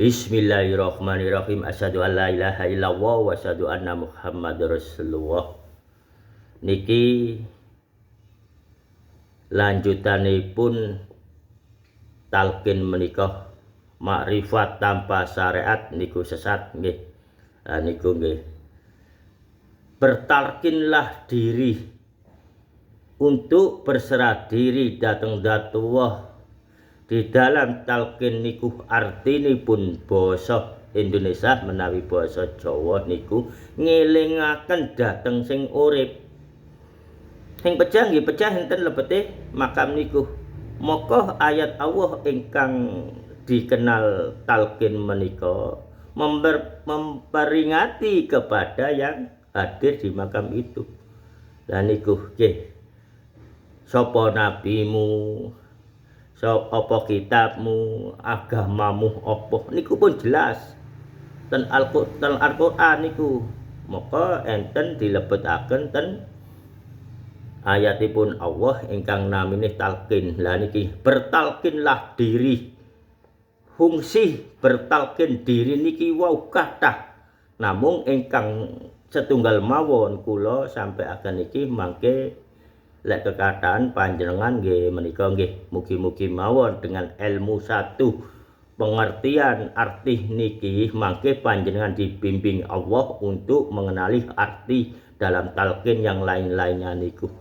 Bismillahirrahmanirrahim. Asyhadu an la ilaha illallah wa asyhadu anna Muhammadar Rasulullah. Niki lanjutanipun talqin menika makrifat tanpa syariat niku sesat nggih. Niku nggih. Bertalkinlah diri untuk berserah diri dhateng Dzatullah. Di dalam talqin niku artinipun basa Indonesia menawi basa Jawa niku ngelingaken dhateng sing urip. Sing pecah nggih pecah enten lebete makam niku. Maka ayat Allah ingkang dikenal talqin menika memperingati kepada yang hadir di makam itu. Lah niku nggih. Sapa nabimu? Apa kitabmu, agamamu apa niku pun jelas ten Al-Qur'an niku. Maka enten dilebetaken ten ayatipun Allah ingkang namine talqin. Lah niki bertalkinlah diri. Fungsi bertalkin diri niki wau kathah. Namung ingkang setunggal mawon kula sampai akan niki mangke lek kekathah panjenengan nggih menika nggih mugi-mugi mawon dengan ilmu satu pengertian arti niki mangke panjenengan dibimbing Allah untuk mengenali arti dalam talqin yang lain-lainnya niku.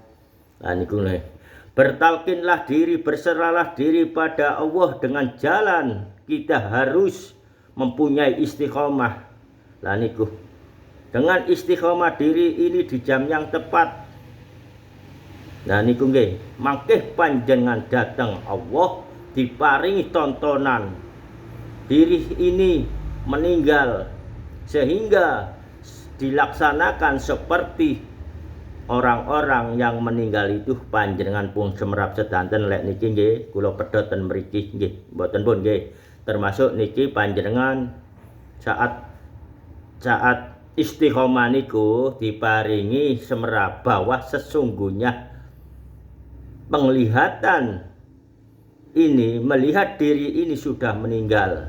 Nah niku nih. Bertalkinlah diri, berserahlah diri pada Allah dengan jalan kita harus mempunyai istiqomah. Lah niku. Dengan istiqomah diri ini di jam yang tepat. Nah niku nggih, mangke panjenengan datang Allah diparingi tontonan diri ini meninggal sehingga dilaksanakan seperti orang-orang yang meninggal itu panjenengan pun semerap sedanten lek niki nggih kula pedhoten mriki nggih mboten pun nggih termasuk niki panjenengan saat istiqomah niku diparingi semerap bahwa sesungguhnya penglihatan ini melihat diri ini sudah meninggal.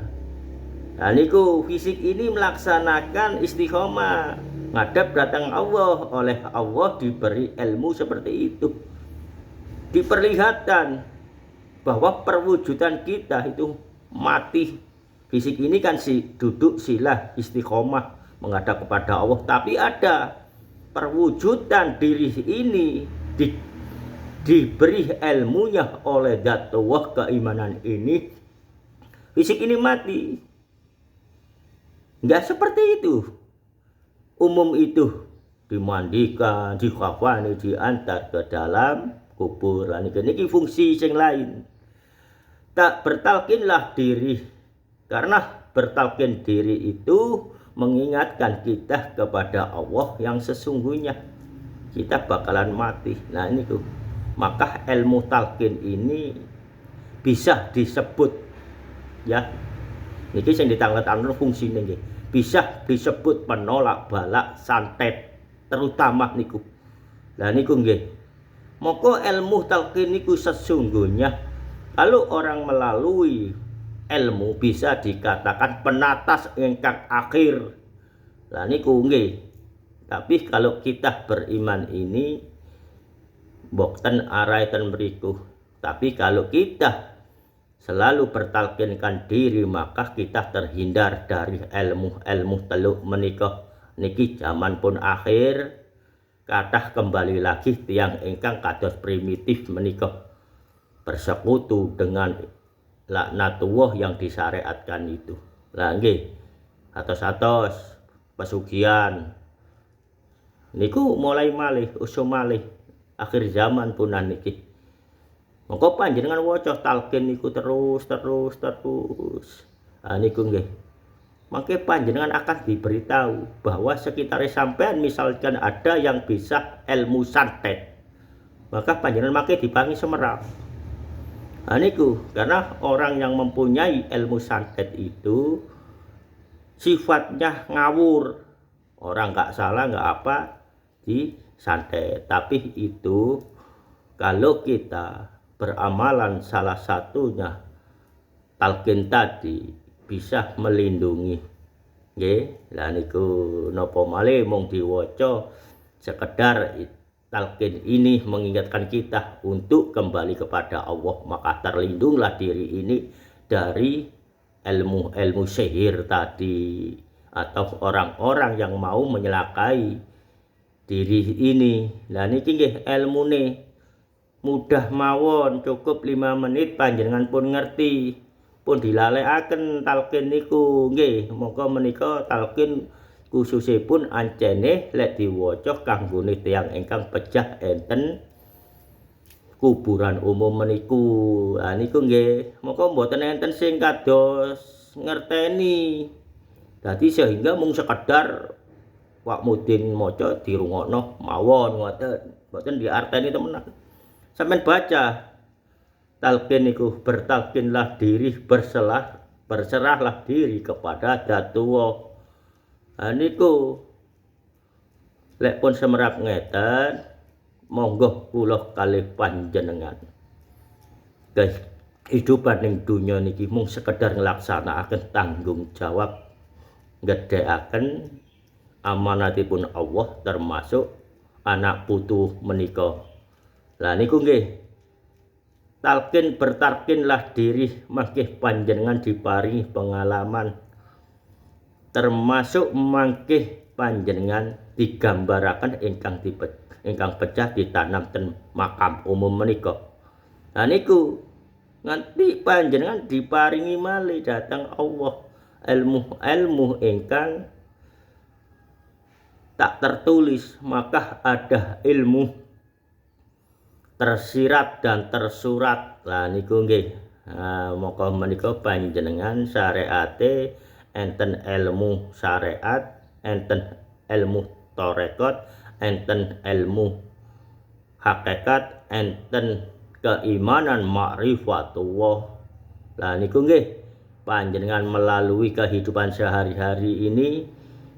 Nah niku fisik ini melaksanakan istiqomah ngadep datang Allah, oleh Allah diberi ilmu seperti itu. Diperlihatkan bahwa perwujudan kita itu mati. Fisik ini kan duduk sila istiqomah menghadap kepada Allah, tapi ada perwujudan diri ini diberi ilmunya oleh Dzatullah keimanan ini. Fisik ini mati. Enggak seperti itu. Umum itu dimandikan, dikafani, diantar ke dalam kubur. Niki fungsi yang lain. Tak bertalkinlah diri. Karena bertalkin diri itu mengingatkan kita kepada Allah yang sesungguhnya kita bakalan mati. Nah ini tuh. Maka ilmu talqin ini bisa disebut ya niki sing ditanglet-tanglet fungsine nggih bisa disebut penolak balak santet terutama niku. Lah niku nggih moko ilmu talqin niku sesungguhnya kalau orang melalui ilmu bisa dikatakan penatas ingkang akhir. Lah niku nggih tapi kalau kita beriman ini bokten arai ten beriku. Tapi kalau kita selalu bertalkinkan diri maka kita terhindar dari ilmu teluk menika. Niki zaman pun akhir kathah kembali lagi tiang ingkang kados primitif menika bersekutu dengan laknatullah yang disyariatkan itu. Lah nggih atos-atos pesugihan niku mulai malih usum malih akhir zaman punan niki. Mongko panjenengan waca talqin niku terus. Niku nggih. Mangke panjenengan akan diberitahu bahwa sekitar sampean misalkan ada yang bisa ilmu santet. Maka panjenengan mangke dipangi semerap. Niku karena orang yang mempunyai ilmu santet itu sifatnya ngawur. Orang nggak salah nggak apa disantet, tapi itu kalau kita beramalan salah satunya talqin tadi bisa melindungi. Nggih, lah niku napa malih mung diwaca sekedar talqin ini mengingatkan kita untuk kembali kepada Allah, maka terlindunglah diri ini dari ilmu-ilmu sihir tadi atau orang-orang yang mau menyelakai diri ini. Lah niki nggih ilmune mudah mawon, cukup 5 menit panjenengan pun ngerti, pun dilalekaken talqin niku nggih. Monggo menika talqin khususipun ancene lek diwaca kanggone tiyang ingkang pejah enten kuburan umum meniku. Lah niku nggih, monggo mboten enten sing kados ngerteni. Dadi sehingga mung sekedar Pak Mudin maca dirungokno mawon ngoten, mboten diarteni temenan. Sampeyan baca talqin niku, bertalqinlah diri, berserahlah diri kepada Datullah. Nah niku lek pun semerap ngeten, monggo kula kalih panjenengan. Kehidupan ning donya niki mung sekedar nglaksanakaken tanggung jawab, ngedhekaken amanatipun Allah termasuk anak putu menika. Lah niku nggih talqin, bertalqinlah diri mangke panjenengan diparingi pengalaman, termasuk mangke panjenengan digambaraken ingkang pecah ditanam ten makam umum menika. Nah niku nganti panjenengan diparingi malih dhateng Allah ilmu ingkang tak tertulis, maka ada ilmu tersirat dan tersurat. Lah niku nggih, maka menika panjenengan syariate enten ilmu syariat, enten ilmu tarekat, enten ilmu hakikat, enten keimanan ma'rifatullah. Lah niku nggih panjenengan melalui kehidupan sehari-hari ini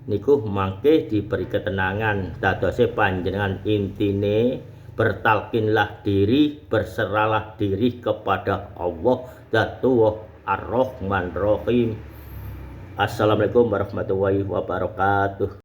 niku mangke diberi ketenangan. Dadose panjenengan intine bertalqinlah diri, berserahlah diri kepada Allah Dzatullah Ar-Rahman Rahim. Assalamualaikum warahmatullahi wabarakatuh.